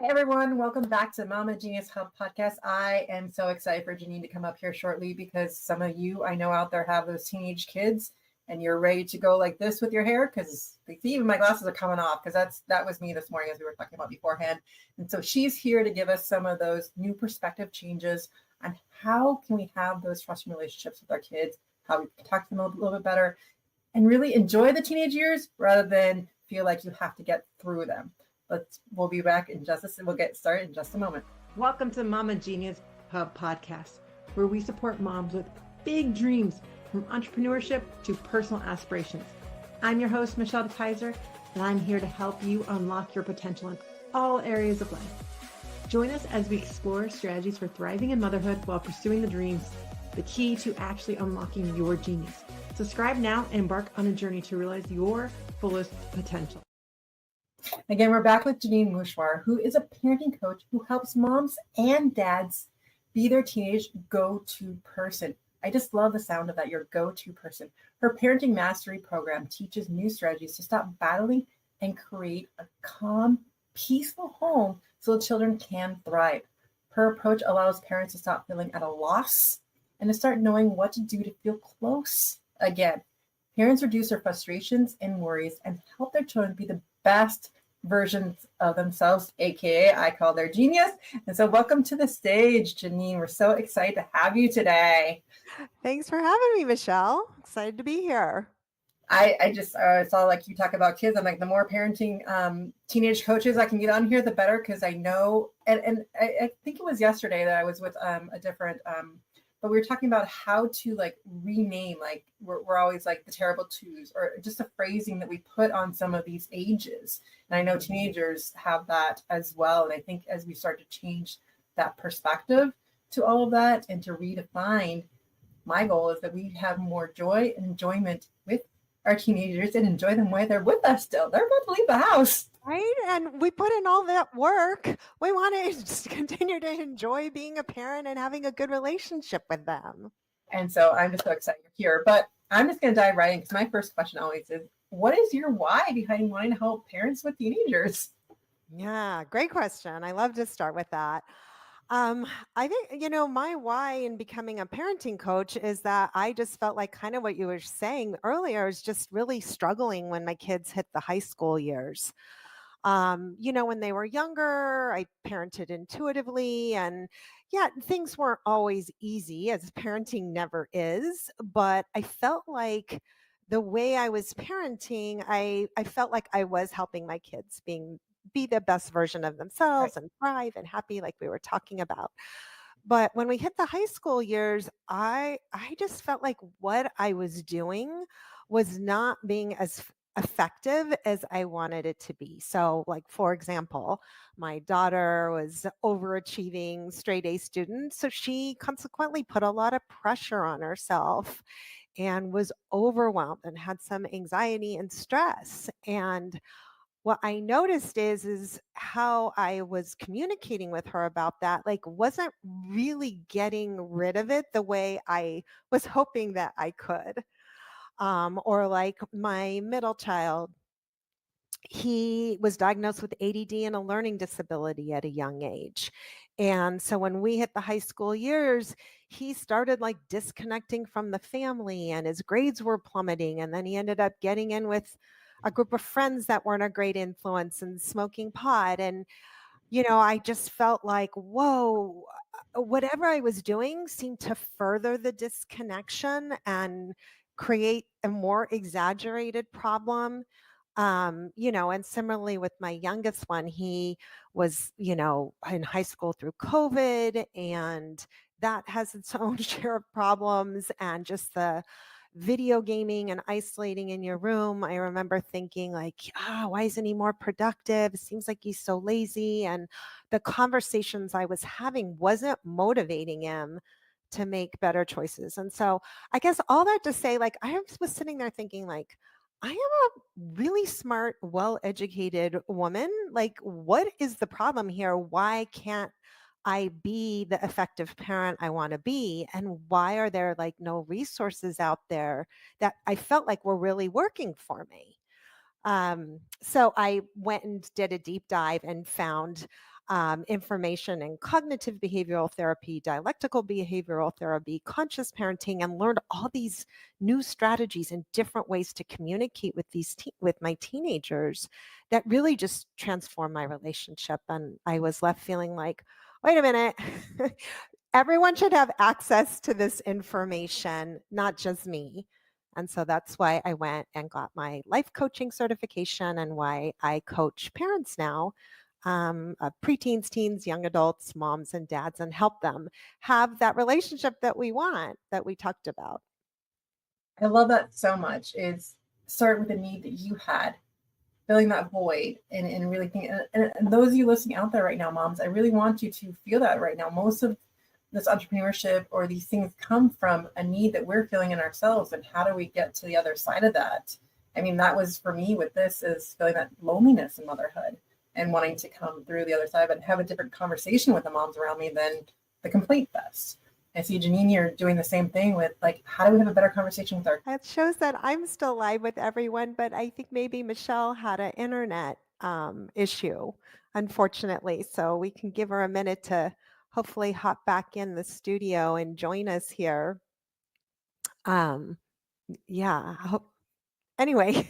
Hi, everyone. Welcome back to Mama Genius Hub podcast. I am so excited for Janine to come up here shortly because some of you I know out there have those teenage kids and you're ready to go like this with your hair because even my glasses are coming off because that was me this morning as we were talking about beforehand. And so she's here to give us some of those new perspective changes on how can we have those trusting relationships with our kids, how we can talk to them a little bit better, and really enjoy the teenage years rather than feel like you have to get through them. We'll be back in just a second. We'll get started in just a moment. Welcome to Mama Genius Hub podcast, where we support moms with big dreams from entrepreneurship to personal aspirations. I'm your host, Michelle Kaiser, and I'm here to help you unlock your potential in all areas of life. Join us as we explore strategies for thriving in motherhood while pursuing the dreams, the key to actually unlocking your genius. Subscribe now and embark on a journey to realize your fullest potential. Again, we're back with Jeanine Mouchawar, who is a parenting coach who helps moms and dads be their teenage go-to person. I just love the sound of that, your go-to person. Her parenting mastery program teaches new strategies to stop battling and create a calm, peaceful home so the children can thrive. Her approach allows parents to stop feeling at a loss and to start knowing what to do to feel close again. Parents reduce their frustrations and worries and help their children be the best versions of themselves, aka I call their genius. And so welcome to the stage, Janine. We're so excited to have you today. Thanks for having me, Michelle. Excited to be here. I just saw like you talk about kids. I'm like, the more parenting teenage coaches I can get on here, the better, because I know, and I think it was yesterday that I was with a different but we were talking about how to like rename, like we're always like the terrible twos, or just the phrasing that we put on some of these ages. And I know teenagers have that as well. And I think as we start to change that perspective to all of that and to redefine, my goal is that we have more joy and enjoyment with our teenagers and enjoy them while they're with us still. They're about to leave the house. Right. And we put in all that work. We want to just continue to enjoy being a parent and having a good relationship with them. And so I'm just so excited you're here. But I'm just going to dive right in because my first question always is, what is your why behind wanting to help parents with teenagers? Yeah, great question. I love to start with that. I think, my why in becoming a parenting coach is that I just felt like kind of what you were saying earlier is just really struggling when my kids hit the high school years. When they were younger, I parented intuitively, and yeah, things weren't always easy, as parenting never is, but I felt like the way I was parenting, I felt like I was helping my kids be the best version of themselves and thrive and happy, like we were talking about. But when we hit the high school years, I just felt like what I was doing was not being as effective as I wanted it to be. So, like, for example, my daughter was overachieving straight A student, so she consequently put a lot of pressure on herself and was overwhelmed and had some anxiety and stress. And what I noticed is how I was communicating with her about that, like, wasn't really getting rid of it the way I was hoping that I could. Or like my middle child, he was diagnosed with ADD and a learning disability at a young age. And so when we hit the high school years, he started like disconnecting from the family and his grades were plummeting. And then he ended up getting in with a group of friends that weren't a great influence and smoking pot. And, I just felt like, whoa, whatever I was doing seemed to further the disconnection and create a more exaggerated problem. And similarly with my youngest one, he was, in high school through COVID, and that has its own share of problems, and just the video gaming and isolating in your room. I remember thinking like, why isn't he more productive? It seems like he's so lazy. And the conversations I was having wasn't motivating him to make better choices. And so I guess all that to say, like, I was sitting there thinking like, I am a really smart, well-educated woman. Like, what is the problem here? Why can't I be the effective parent I want to be? And why are there like no resources out there that I felt like were really working for me? So I went and did a deep dive and found information in cognitive behavioral therapy, dialectical behavioral therapy, conscious parenting, and learned all these new strategies and different ways to communicate with with my teenagers that really just transformed my relationship. And I was left feeling like, wait a minute. Everyone should have access to this information, not just me. And so that's why I went and got my life coaching certification and why I coach parents now, preteens, teens, young adults, moms, and dads, and help them have that relationship that we want, that we talked about. I love that so much. Is start with a need that you had, filling that void, and really think. And those of you listening out there right now, moms, I really want you to feel that right now. Most of this entrepreneurship or these things come from a need that we're feeling in ourselves, and how do we get to the other side of that? I mean, that was for me with this, is feeling that loneliness in motherhood and wanting to come through the other side of it and have a different conversation with the moms around me than the complaint fest. I see, Janine, you're doing the same thing with, like, how do we have a better conversation with our. It shows that I'm still live with everyone, but I think maybe Michelle had an internet issue, unfortunately. So we can give her a minute to hopefully hop back in the studio and join us here. Um, yeah. Anyway,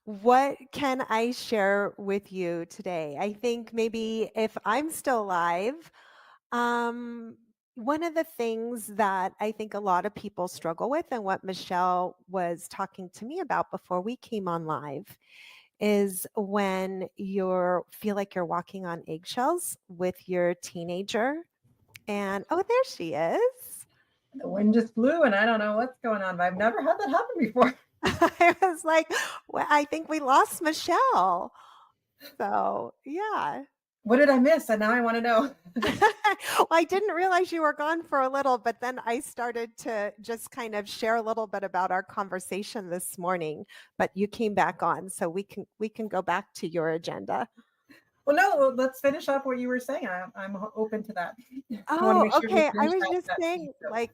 what can I share with you today? I think maybe if I'm still alive, um, one of the things that I think a lot of people struggle with, and what Michelle was talking to me about before we came on live, is when you feel like you're walking on eggshells with your teenager. And oh, there she is. The wind just blew and I don't know what's going on, but I've never had that happen before. I was like, well, I think we lost Michelle. So, yeah. What did I miss? And now I want to know. Well, I didn't realize you were gone for a little, but then I started to just kind of share a little bit about our conversation this morning, but you came back on, so we can go back to your agenda. Well, no, let's finish up what you were saying. I'm open to that. I want to Oh, make sure we okay. I finish was out just that piece. saying, like,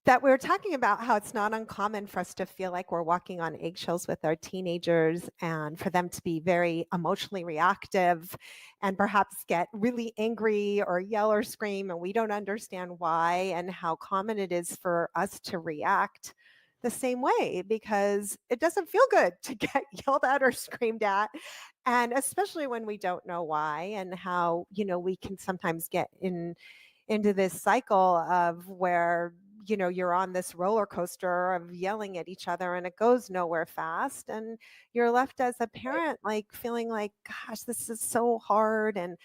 that we were talking about how it's not uncommon for us to feel like we're walking on eggshells with our teenagers, and for them to be very emotionally reactive and perhaps get really angry or yell or scream, and we don't understand why, and how common it is for us to react the same way because it doesn't feel good to get yelled at or screamed at, and especially when we don't know why, and how we can sometimes get into this cycle of where you're on this roller coaster of yelling at each other and it goes nowhere fast, and you're left as a parent like feeling like, gosh, this is so hard, and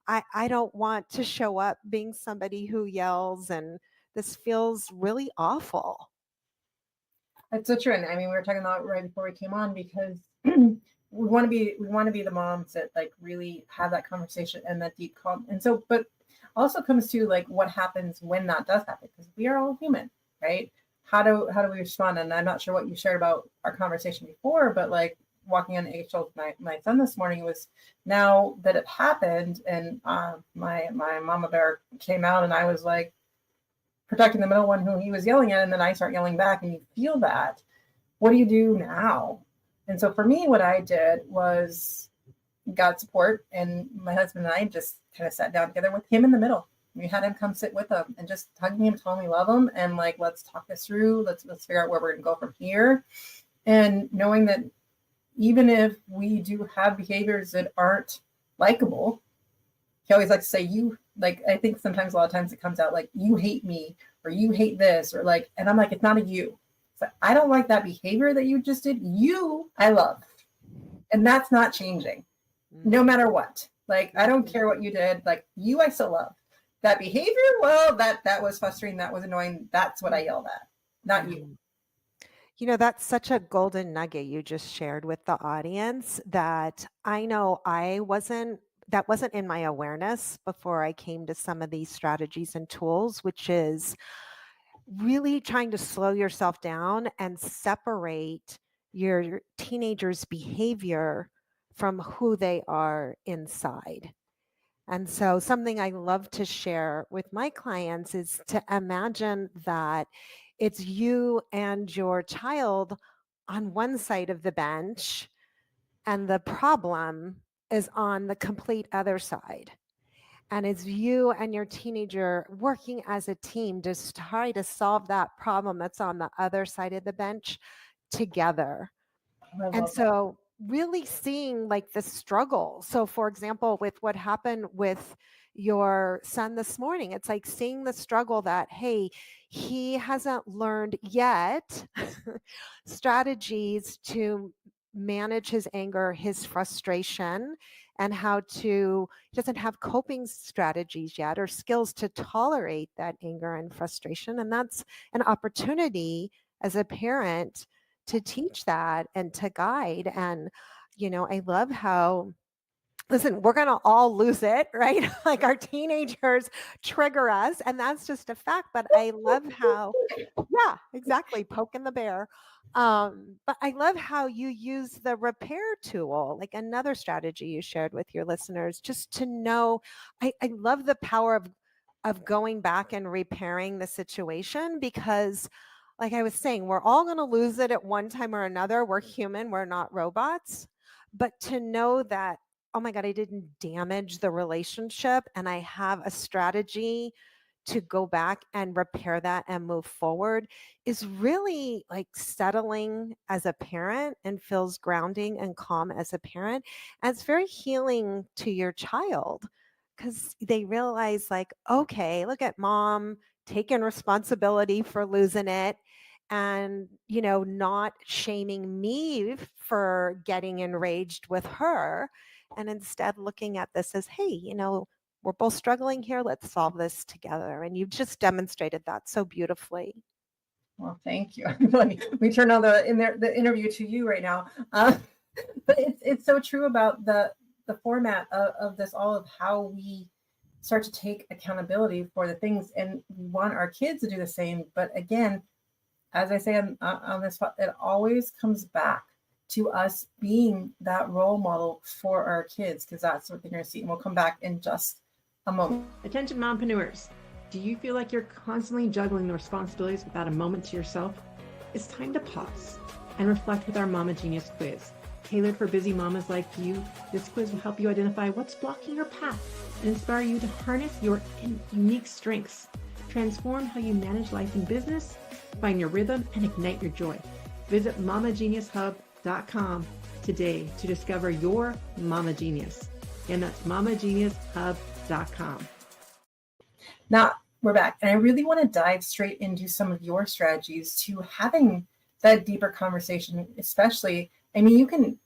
I don't want to show up being somebody who yells, and this feels really awful. That's so true. And I mean, we were talking about right before we came on, because we want to be the moms that like really have that conversation and that deep calm. And so, but also comes to like what happens when that does happen, because we are all human, right? How do we respond? And I'm not sure what you shared about our conversation before, but like walking on eggshells with my son this morning was, now that it happened, and my mama bear came out, and I was like protecting the middle one who he was yelling at, and then I start yelling back, and you feel that. What do you do now? And so for me, what I did was got support, and my husband and I just kind of sat down together with him in the middle. We had him come sit with him and just hugging him, telling him we love him, and like, let's talk this through. Let's figure out where we're going to go from here. And knowing that even if we do have behaviors that aren't likable, he always likes to say, you, like, I think sometimes a lot of times it comes out like, you hate me, or you hate this, or like, and I'm like, it's not a you. So I don't like that behavior that you just did. You, I love. And that's not changing no matter what. Like, I don't care what you did. Like, you, I still love. That behavior, well, that was frustrating. That was annoying. That's what I yelled at, not you. That's such a golden nugget you just shared with the audience, that I know that wasn't in my awareness before I came to some of these strategies and tools, which is really trying to slow yourself down and separate your teenager's behavior from who they are inside. And so, something I love to share with my clients is to imagine that it's you and your child on one side of the bench, and the problem is on the complete other side. And it's you and your teenager working as a team to try to solve that problem that's on the other side of the bench together. I And love that. so really seeing like the struggle. So for example, with what happened with your son this morning, it's like seeing the struggle that, hey, he hasn't learned yet strategies to manage his anger, his frustration, and how to, he doesn't have coping strategies yet or skills to tolerate that anger and frustration. And that's an opportunity as a parent to teach that and to guide. And, I love how, listen, we're going to all lose it, right? Like our teenagers trigger us, and that's just a fact. But I love how, yeah, exactly, poking the bear. But I love how you use the repair tool, like another strategy you shared with your listeners, just to know. I love the power of going back and repairing the situation because, like I was saying, we're all going to lose it at one time or another. We're human, we're not robots. But to know that, oh my God, I didn't damage the relationship and I have a strategy to go back and repair that and move forward is really like settling as a parent and feels grounding and calm as a parent. And it's very healing to your child because they realize, like, okay, look at mom taking responsibility for losing it and not shaming me for getting enraged with her, and instead looking at this as, hey, we're both struggling here. Let's solve this together. And you've just demonstrated that so beautifully. Well, thank you. We turn on the interview to you right now. But it's so true about the format of this, all of how we start to take accountability for the things, and we want our kids to do the same. But again, as I say on this, it always comes back to us being that role model for our kids, because that's what they're going to see. And we'll come back in just a moment. Attention mompreneurs. Do you feel like you're constantly juggling the responsibilities without a moment to yourself? It's time to pause and reflect with our Mama Genius quiz. Tailored for busy mamas like you, this quiz will help you identify what's blocking your path and inspire you to harness your unique strengths. Transform how you manage life and business, find your rhythm, and ignite your joy. Visit mamageniushub.com today to discover your Mama Genius. And that's mamageniushub.com. Now we're back, and I really want to dive straight into some of your strategies to having that deeper conversation, especially, I mean, you can,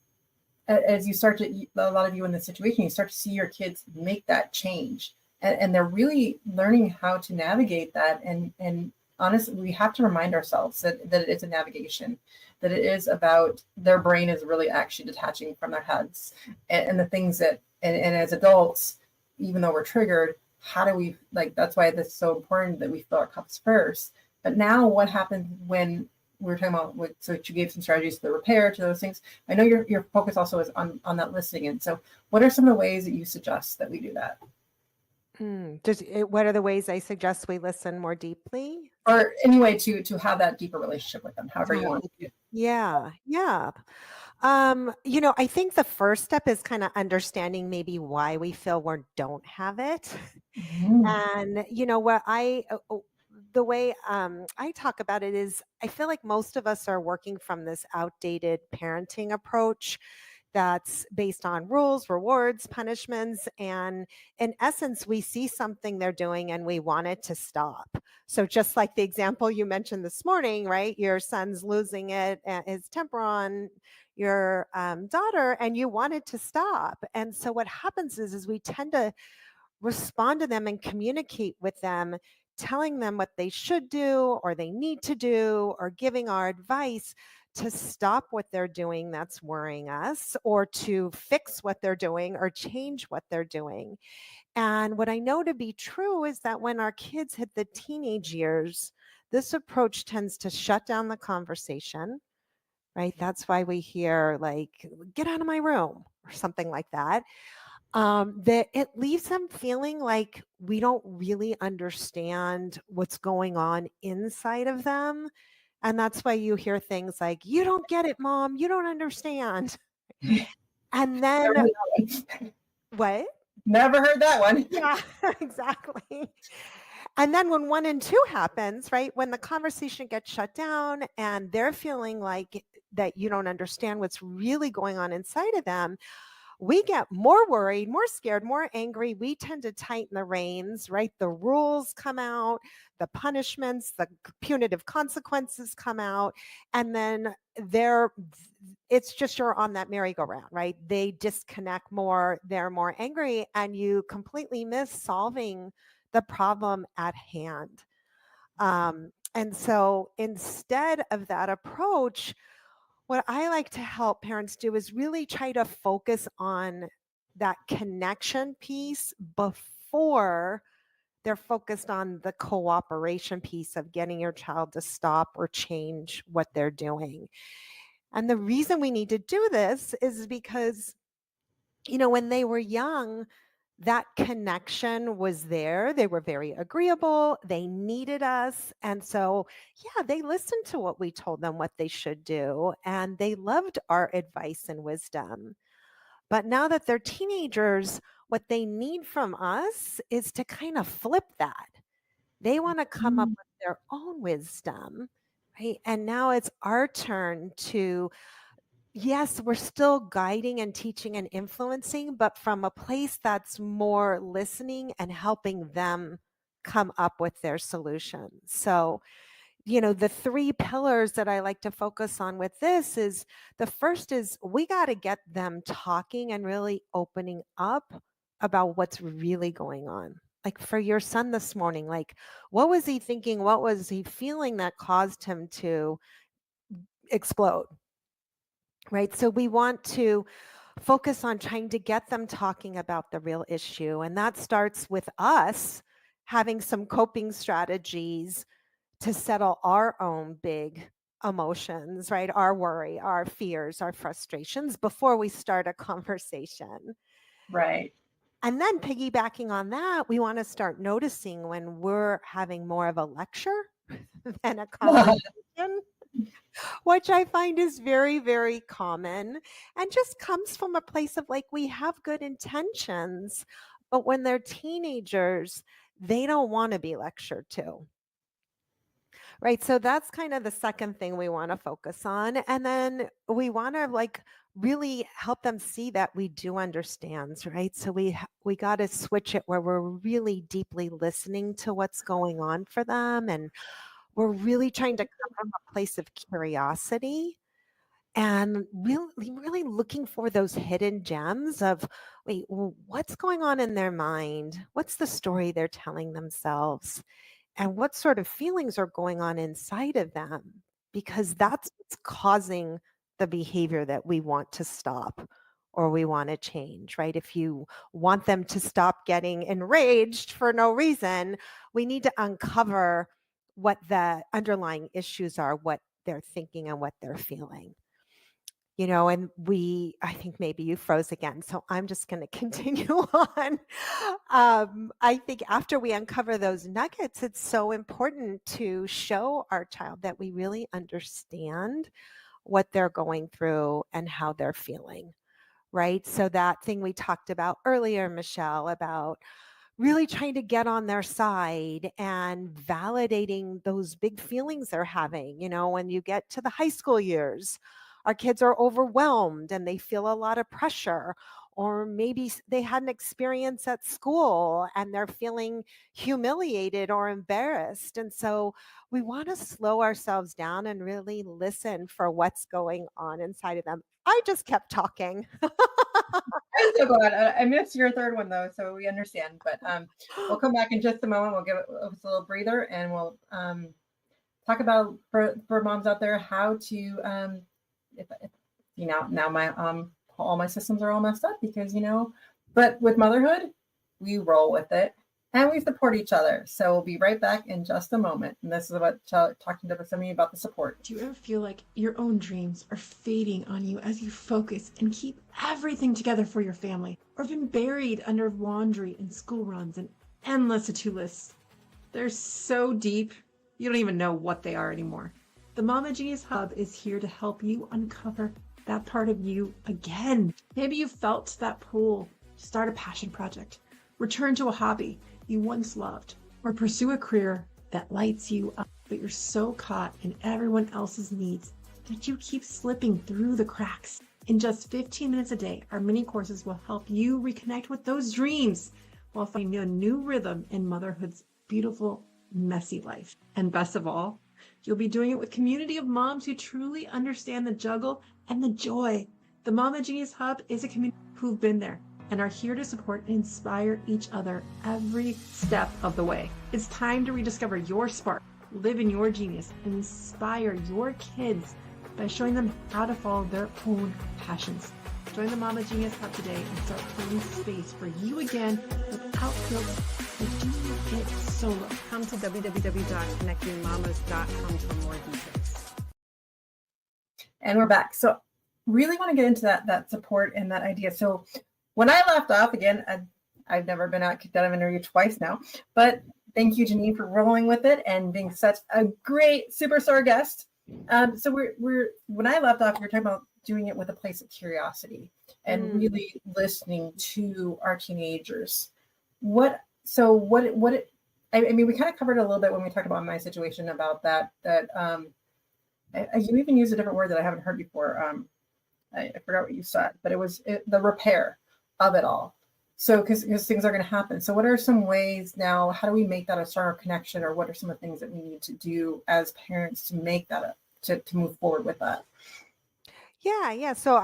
as you start to, a lot of you in this situation, you start to see your kids make that change, and they're really learning how to navigate that. And honestly, we have to remind ourselves that it is a navigation, that it is about their brain is really actually detaching from their heads, and the things that, and as adults, even though we're triggered, how do we, like, that's why this is so important that we fill our cups first. But now what happens when we're talking about what, so you gave some strategies to the repair, to those things. I know your focus also is on that listening. And so what are some of the ways that you suggest that we do that? What are the ways I suggest we listen more deeply? Or any way to have that deeper relationship with them, however you want to. Yeah. I think the first step is kind of understanding maybe why we feel we don't have it. And the way I talk about it is, I feel like most of us are working from this outdated parenting approach that's based on rules, rewards, punishments. And in essence, we see something they're doing and we want it to stop. So just like the example you mentioned this morning, right? Your son's losing his temper on your daughter, and you want it to stop. And so what happens is we tend to respond to them and communicate with them, telling them what they should do or they need to do, or giving our advice to stop what they're doing that's worrying us, or to fix what they're doing or change what they're doing. And what I know to be true is that when our kids hit the teenage years, this approach tends to shut down the conversation, right? That's why we hear, like, get out of my room or something like that. That it leaves them feeling like we don't really understand what's going on inside of them. And that's why you hear things like, you don't get it, mom, you don't understand. And Never then heard that one. what? Never heard that one. Yeah, exactly. And then when 1 and 2 happens, right? When the conversation gets shut down and they're feeling like that you don't understand what's really going on inside of them, we get more worried, more scared, more angry. We tend to tighten the reins, right? The rules come out, the punishments, the punitive consequences come out, and then it's just you're on that merry-go-round, right? They disconnect more, they're more angry, and you completely miss solving the problem at hand. And so instead of that approach, what I like to help parents do is really try to focus on that connection piece before they're focused on the cooperation piece of getting your child to stop or change what they're doing. And the reason we need to do this is because, when they were young, that connection was there. They were very agreeable. They needed us. And so, yeah, they listened to what we told them what they should do. And they loved our advice and wisdom. But now that they're teenagers, what they need from us is to kind of flip that. They want to come up with their own wisdom, right? And now it's our turn to, yes, we're still guiding and teaching and influencing, but from a place that's more listening and helping them come up with their solutions. So, the 3 pillars that I like to focus on with this is the first is we got to get them talking and really opening up about what's really going on. Like for your son this morning, like what was he thinking? What was he feeling that caused him to explode? Right. So we want to focus on trying to get them talking about the real issue. And that starts with us having some coping strategies to settle our own big emotions, right? Our worry, our fears, our frustrations before we start a conversation. Right. And then piggybacking on that, we want to start noticing when we're having more of a lecture than a conversation, which I find is very, very common and just comes from a place of like, we have good intentions, but when they're teenagers, they don't want to be lectured to. Right. So that's kind of the second thing we want to focus on. And then we want to like really help them see that we do understand, right? So we got to switch it where we're really deeply listening to what's going on for them. And we're really trying to come from a place of curiosity and really looking for those hidden gems of, wait, well, what's going on in their mind? What's the story they're telling themselves? And what sort of feelings are going on inside of them, because that's what's causing the behavior that we want to stop or we want to change, right? If you want them to stop getting enraged for no reason, we need to uncover what the underlying issues are, what they're thinking and what they're feeling. And I think maybe you froze again, so I'm just going to continue on. I think after we uncover those nuggets, it's so important to show our child that we really understand what they're going through and how they're feeling, right? So that thing we talked about earlier, Michelle, about really trying to get on their side and validating those big feelings they're having. When you get to the high school years, our kids are overwhelmed and they feel a lot of pressure, or maybe they had an experience at school and they're feeling humiliated or embarrassed. And so we want to slow ourselves down and really listen for what's going on inside of them. I just kept talking. I'm so glad. I missed your third one though, so we understand. But we'll come back in just a moment. We'll give it a little breather, and we'll talk about for moms out there how to if now my all my systems are all messed up because but with motherhood, we roll with it and we support each other. So we'll be right back in just a moment. And this is about talking to somebody about the support. Do you ever feel like your own dreams are fading on you as you focus and keep everything together for your family, or been buried under laundry and school runs and endless to-do lists? They're so deep, you don't even know what they are anymore. The Mama Genius Hub is here to help you uncover that part of you again. Maybe you felt that pull to start a passion project, return to a hobby you once loved, or pursue a career that lights you up, but you're so caught in everyone else's needs that you keep slipping through the cracks. In just 15 minutes a day, our mini courses will help you reconnect with those dreams while finding a new rhythm in motherhood's beautiful, messy life. And best of all, you'll be doing it with a community of moms who truly understand the juggle and the joy. The Mama Genius Hub is a community who've been there and are here to support and inspire each other every step of the way. It's time to rediscover your spark, live in your genius, and inspire your kids by showing them how to follow their own passions. Join the Mama Genius Hub today and start creating space for you again without guilt and doing it solo. Come to www.connectingmamas.com for more details. And we're back. So really want to get into that support and that idea. So when I left off, again, I've never been kicked out of an interview twice now, but thank you, Janine, for rolling with it and being such a great superstar guest. So when I left off, we were talking about doing it with a place of curiosity and really listening to our teenagers. I mean, we kind of covered a little bit when we talked about my situation about that you even used a different word that I haven't heard before. I forgot what you said, but it was the repair of it all. So, because things are going to happen. So what are some ways now, how do we make that a stronger connection, or what are some of the things that we need to do as parents to make that to move forward with that? Yeah. So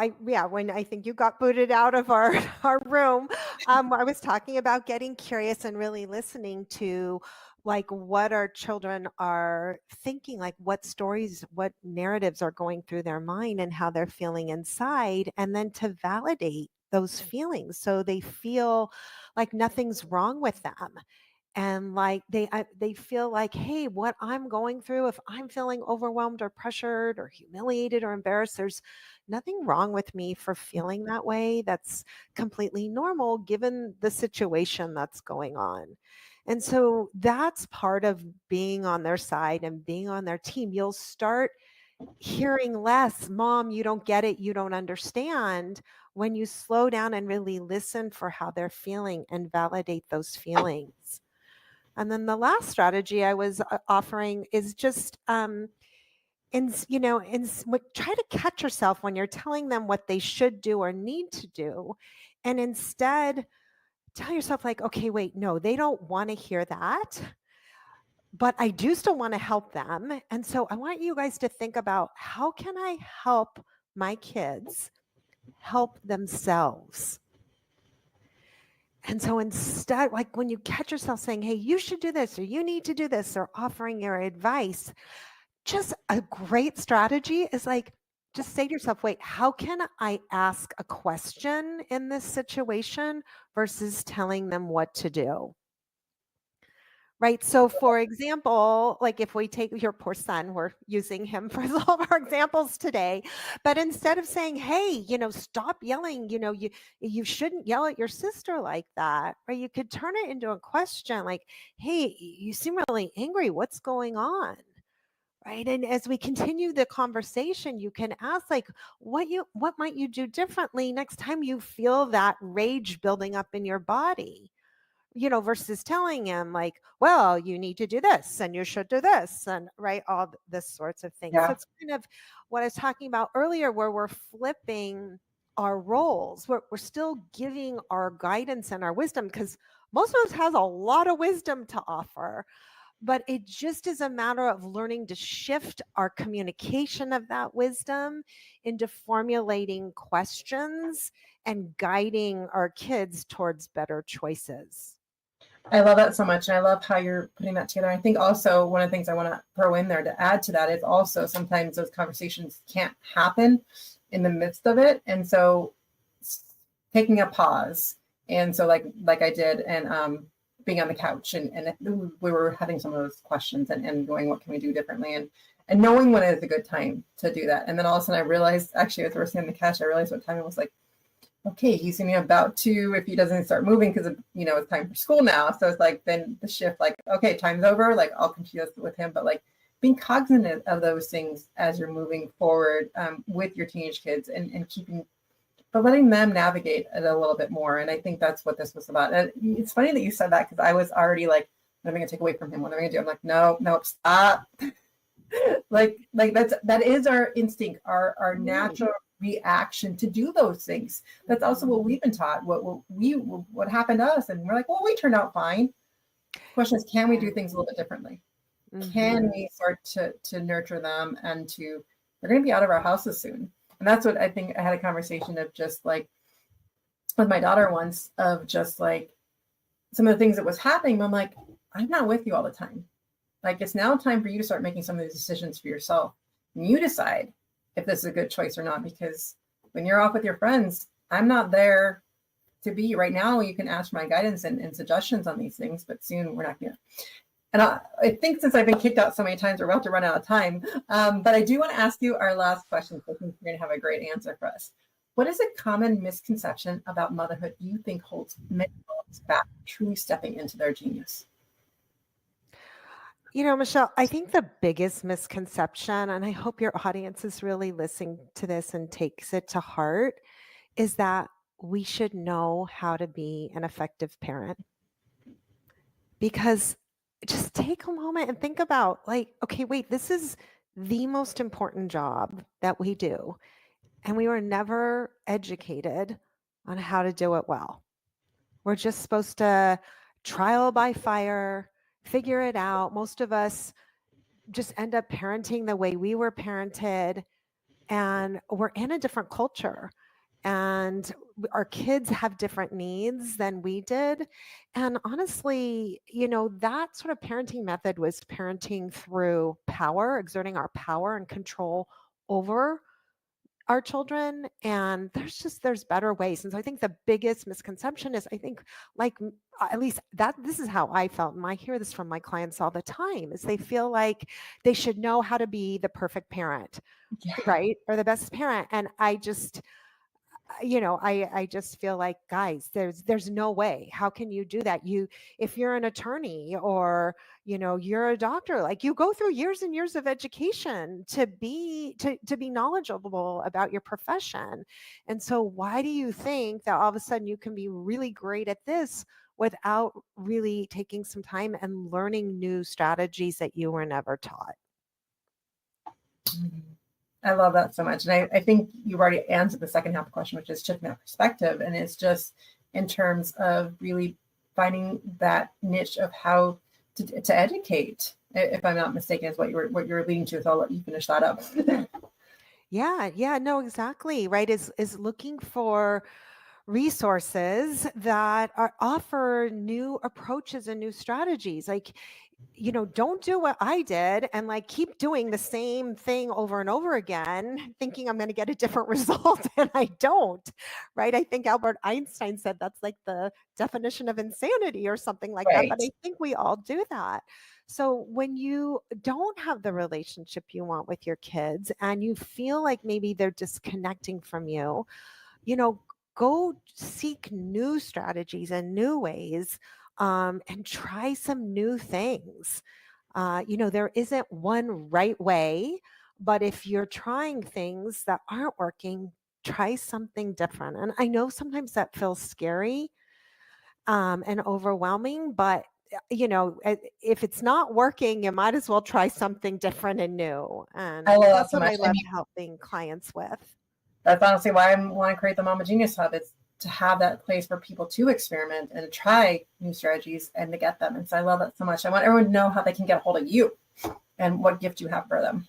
when I think you got booted out of our room, I was talking about getting curious and really listening to like what our children are thinking, like what stories, what narratives are going through their mind and how they're feeling inside, and then to validate those feelings so they feel like nothing's wrong with them. And like they feel like, hey, what I'm going through, if I'm feeling overwhelmed or pressured or humiliated or embarrassed, there's nothing wrong with me for feeling that way. That's completely normal given the situation that's going on. And so that's part of being on their side and being on their team. You'll start hearing less, Mom, you don't get it, you don't understand, when you slow down and really listen for how they're feeling and validate those feelings. And then the last strategy I was offering is just, try to catch yourself when you're telling them what they should do or need to do. And instead tell yourself like, okay, wait, no, they don't want to hear that, but I do still want to help them. And so I want you guys to think about, how can I help my kids help themselves? And so instead, like when you catch yourself saying, hey, you should do this, or you need to do this, or offering your advice, just a great strategy is like, just say to yourself, wait, how can I ask a question in this situation versus telling them what to do? Right. So for example, like if we take your poor son, we're using him for all of our examples today, but instead of saying, hey, stop yelling, you shouldn't yell at your sister like that, right? You could turn it into a question like, hey, you seem really angry. What's going on? Right. And as we continue the conversation, you can ask like, what might you do differently next time you feel that rage building up in your body? Versus telling him like, well, you need to do this and you should do this, and right, all this sorts of things. Yeah. So it's kind of what I was talking about earlier, where we're flipping our roles. We're still giving our guidance and our wisdom, because most of us has a lot of wisdom to offer, but it just is a matter of learning to shift our communication of that wisdom into formulating questions and guiding our kids towards better choices. I love that so much. And I love how you're putting that together. I think also one of the things I want to throw in there to add to that is also sometimes those conversations can't happen in the midst of it. And so taking a pause. And so like I did, and being on the couch and we were having some of those questions and going, what can we do differently? And knowing when is a good time to do that. And then all of a sudden I realized, actually, as we're sitting on the couch, I realized what time it was. Like, okay, he's going to be about to, if he doesn't start moving, because it's time for school now. So it's like, then the shift, like, okay, time's over. Like, I'll continue with him, but like being cognizant of those things as you're moving forward with your teenage kids and keeping, but letting them navigate it a little bit more. And I think that's what this was about. And it's funny that you said that, because I was already like, what am I going to take away from him? What am I going to do? I'm like, no, stop. like that is our instinct, our natural reaction to do those things. That's also what we've been taught, what happened to us. And we're like, well, we turned out fine. The question is, can we do things a little bit differently? Can we start to nurture them, and they're going to be out of our houses soon. And that's what I think. I had a conversation of just like with my daughter once, of just like some of the things that was happening. I'm like, I'm not with you all the time. Like, it's now time for you to start making some of these decisions for yourself. And you decide if this is a good choice or not, because when you're off with your friends, I'm not there to be. Right now, you can ask for my guidance and suggestions on these things, but soon we're not going to. And I think since I've been kicked out so many times, we're about to run out of time. But I do want to ask you our last question. So I think you're going to have a great answer for us. What is a common misconception about motherhood you think holds many adults back truly stepping into their genius? You know, Michelle, I think the biggest misconception, and I hope your audience is really listening to this and takes it to heart, is that we should know how to be an effective parent. Because just take a moment and think about, like, okay, wait, this is the most important job that we do. And we were never educated on how to do it well. We're just supposed to trial by fire, figure it out. Most of us just end up parenting the way we were parented, and we're in a different culture. And our kids have different needs than we did. And honestly, you know, that sort of parenting method was parenting through power, exerting our power and control over our children. And there's better ways. And so I think the biggest misconception is, I think, like, at least that this is how I felt, and I hear this from my clients all the time, is they feel like they should know how to be the perfect parent, right, or the best parent. And I just, you know, I just feel like, guys, there's no way. How can you do that? If you're an attorney, or, you know, you're a doctor, like, you go through years and years of education to be knowledgeable about your profession. And so why do you think that all of a sudden you can be really great at this without really taking some time and learning new strategies that you were never taught? I love that so much. And I think you've already answered the second half of the question, which is shifting that perspective. And it's just in terms of really finding that niche of how to educate, if I'm not mistaken, is what you're leading to. So I'll let you finish that up. Yeah, no, exactly. Right. Is looking for resources that offer new approaches and new strategies. Like, you know, don't do what I did and like keep doing the same thing over and over again, thinking I'm going to get a different result, and I don't, right? I think Albert Einstein said that's like the definition of insanity or something like that, but I think we all do that. So when you don't have the relationship you want with your kids, and you feel like maybe they're disconnecting from you, you know, go seek new strategies and new ways, and try some new things. You know, there isn't one right way, but if you're trying things that aren't working, try something different. And I know sometimes that feels scary, and overwhelming, but you know, if it's not working, you might as well try something different and new. And I love that that's so what I much. love helping clients with. That's honestly why I want to create the Mama Genius Hub. It's to have that place for people to experiment and to try new strategies and to get them. And so I love that so much. I want everyone to know how they can get a hold of you and what gift you have for them.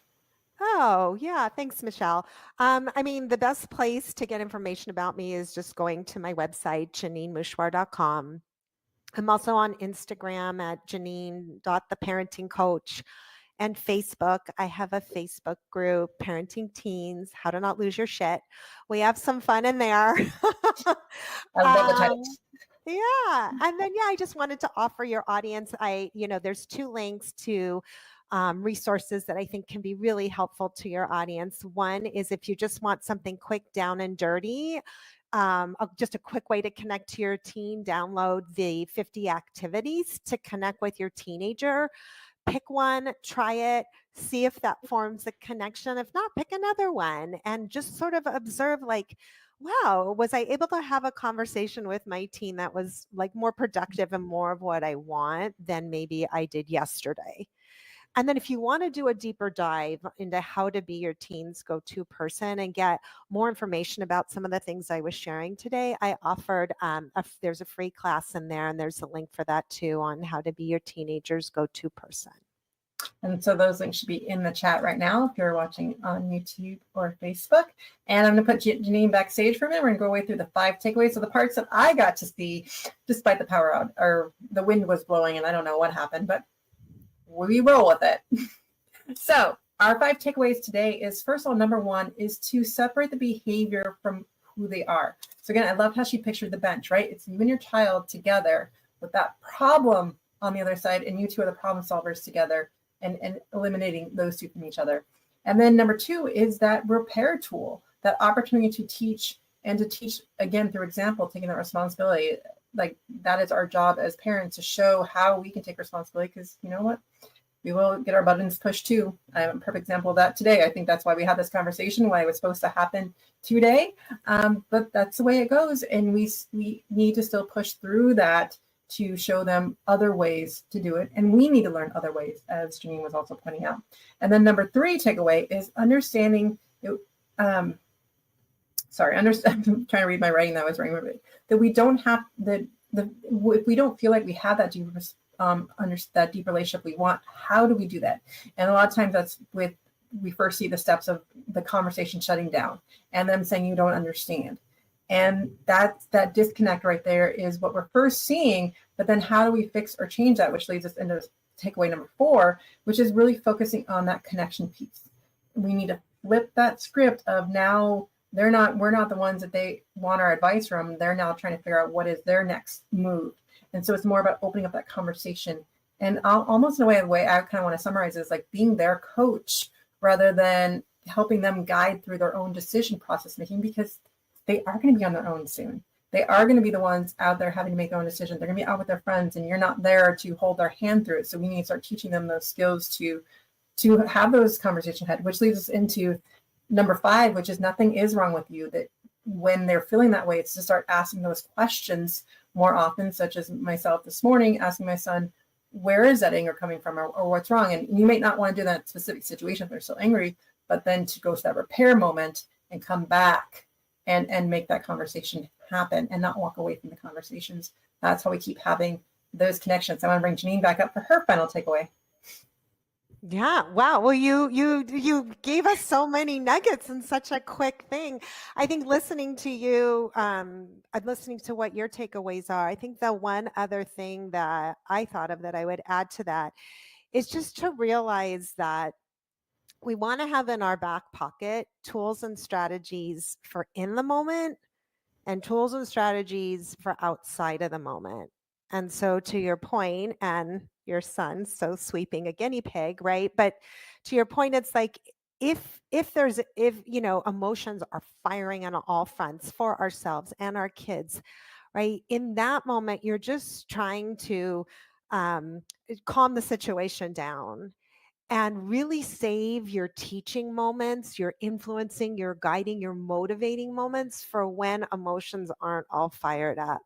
Oh, yeah. Thanks, Michelle. I mean, the best place to get information about me is just going to my website, JanineMouchawar.com. I'm also on Instagram at Janine.theparentingcoach, and Facebook. I have a Facebook group, Parenting Teens, How to Not Lose Your Shit. We have some fun in there. I love the title. Yeah. And then, I just wanted to offer your audience, there's 2 links to resources that I think can be really helpful to your audience. One is if you just want something quick, down and dirty, just a quick way to connect to your teen, download the 50 activities to connect with your teenager. pick one, try it, see if that forms a connection. If not, pick another one and just sort of observe like, wow, was I able to have a conversation with my teen that was like more productive and more of what I want than maybe I did yesterday? And then if you want to do a deeper dive into how to be your teen's go-to person and get more information about some of the things I was sharing today, I offered, there's a free class in there, and there's a link for that too on how to be your teenager's go-to person. And so those links should be in the chat right now if you're watching on YouTube or Facebook. And I'm going to put Janine backstage for a minute. We're going to go away through the 5 takeaways. So the parts that I got to see, despite the power out or the wind was blowing and I don't know what happened, but we roll with it. So our 5 takeaways today is, first of all, number 1 is to separate the behavior from who they are. So again, I love how she pictured the bench, right? It's you and your child together with that problem on the other side, and you two are the problem solvers together, and eliminating those two from each other. And then number 2 is that repair tool, that opportunity to teach, and to teach again through example, taking that responsibility. Like that is our job as parents, to show how we can take responsibility, because you know what? We will get our buttons pushed too. I have a perfect example of that today. I think that's why we had this conversation, why it was supposed to happen today. But that's the way it goes. And we need to still push through that to show them other ways to do it. And we need to learn other ways, as Janine was also pointing out. And then number 3 takeaway is understanding, I'm trying to read my writing that was writing, that we don't have if we don't feel like we have that deep that deep relationship we want, how do we do that? And a lot of times that's we first see the steps of the conversation shutting down and them saying you don't understand. And that disconnect right there is what we're first seeing. But then how do we fix or change that? Which leads us into takeaway number 4, which is really focusing on that connection piece. We need to flip that script of now we're not the ones that they want our advice from. They're now trying to figure out what is their next move. And so it's more about opening up that conversation. And almost in a way I kind of want to summarize is like being their coach rather than helping them guide through their own decision process making, because they are going to be on their own soon. They are going to be the ones out there having to make their own decisions. They're going to be out with their friends, and you're not there to hold their hand through it. So we need to start teaching them those skills to have those conversations ahead, which leads us into number 5, which is nothing is wrong with you. That when they're feeling that way, it's to start asking those questions more often, such as myself this morning, asking my son, where is that anger coming from, or what's wrong? And you may not want to do that in that specific situation if they're still angry, but then to go to that repair moment and come back and make that conversation happen and not walk away from the conversations. That's how we keep having those connections. I want to bring Janine back up for her final takeaway. Yeah. Wow. Well, you gave us so many nuggets in such a quick thing. I think listening to you, listening to what your takeaways are, I think the one other thing that I thought of that I would add to that is just to realize that we want to have in our back pocket tools and strategies for in the moment and tools and strategies for outside of the moment. And so to your point, and your son, so sweeping a guinea pig, right? But to your point, it's like, if emotions are firing on all fronts for ourselves and our kids, right? In that moment, you're just trying to calm the situation down and really save your teaching moments, your influencing, your guiding, your motivating moments for when emotions aren't all fired up.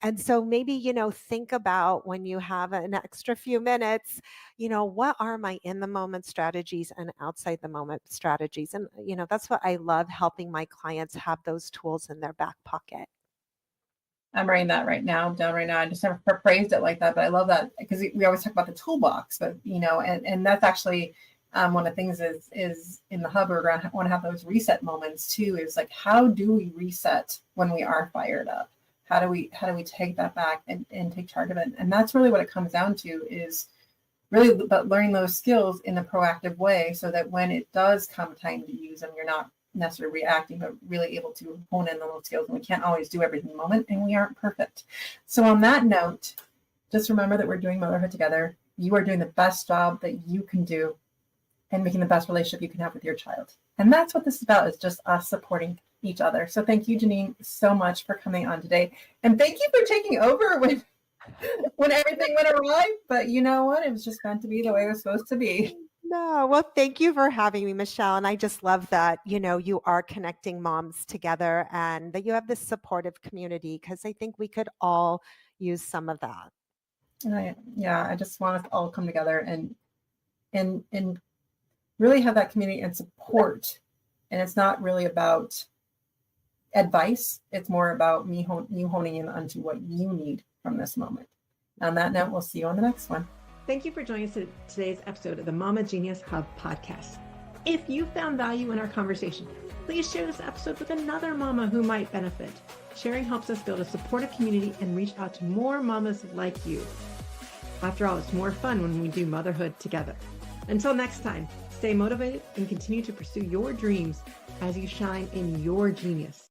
And so maybe, think about when you have an extra few minutes, what are my in the moment strategies and outside the moment strategies? And, that's what I love, helping my clients have those tools in their back pocket. I'm writing that down right now. I just never phrased it like that, but I love that, because we always talk about the toolbox, but and that's actually one of the things is in the hub, we're going to want to have those reset moments too. Is like, how do we reset when we are fired up? How do we take that back and take charge of it? And that's really what it comes down to, is really about learning those skills in a proactive way, so that when it does come time to use them, you're not necessarily reacting, but really able to hone in on those skills. And we can't always do everything in the moment, and we aren't perfect. So on that note, just remember that we're doing motherhood together. You are doing the best job that you can do and making the best relationship you can have with your child. And that's what this is about, is just us supporting each other. So thank you, Janine, so much for coming on today. And thank you for taking over when when everything went awry. But you know what? It was just meant to be the way it was supposed to be. No, well, thank you for having me, Michelle. And I just love that, you are connecting moms together and that you have this supportive community because I think we could all use some of that. I just want us to all come together and really have that community and support. And it's not really about advice. It's more about you honing in onto what you need from this moment. On that note, we'll see you on the next one. Thank you for joining us in today's episode of the Mama Genius Hub podcast. If you found value in our conversation, please share this episode with another mama who might benefit. Sharing helps us build a supportive community and reach out to more mamas like you. After all, it's more fun when we do motherhood together. Until next time, stay motivated and continue to pursue your dreams as you shine in your genius.